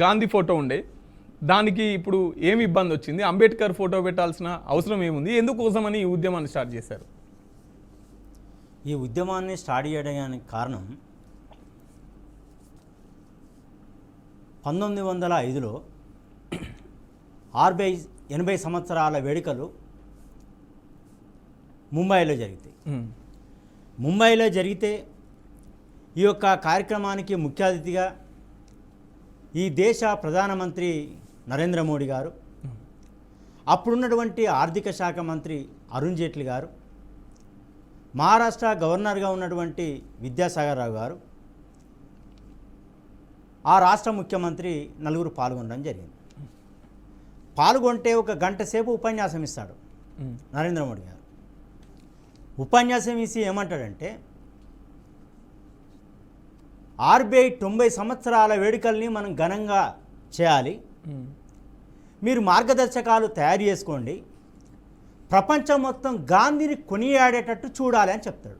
Gandhi photo ఉండే, దానికి ఇప్పుడు ఏమి ఇబ్బంది వచ్చింది? అంబేద్కర్ ఫోటో పెట్టాల్సిన అవసరం ఏముంది? ఎందుకోసమని ఈ ఉద్యమాన్ని స్టార్ట్ చేశారు? ఈ ఉద్యమాన్ని స్టార్ట్ చేయడానికి కారణం 1905లో 80 సంవత్సరాల వేడుకలు ముంబైలో జరిగితాయి. ముంబైలో జరిగితే ఈ యొక్క కార్యక్రమానికి ముఖ్య అతిథిగా ఈ దేశ ప్రధానమంత్రి నరేంద్ర మోడీ గారు, అప్పుడున్నటువంటి ఆర్థిక శాఖ మంత్రి అరుణ్ జైట్లీ గారు, మహారాష్ట్ర గవర్నర్గా ఉన్నటువంటి విద్యాసాగర్ రావు గారు, ఆ రాష్ట్ర ముఖ్యమంత్రి నలుగురు పాల్గొనడం జరిగింది. పాల్గొంటే ఒక గంట సేపు ఉపన్యాసం ఇస్తాడు నరేంద్ర మోడీ గారు. ఉపన్యాసం ఇచ్చి ఏమంటాడంటే, ఆర్బీఐ 90 సంవత్సరాల వేడుకల్ని మనం ఘనంగా చేయాలి, మీరు మార్గదర్శకాలు తయారు చేసుకోండి, ప్రపంచం మొత్తం గాంధీని కొనియాడేటట్టు చూడాలి అని చెప్తాడు.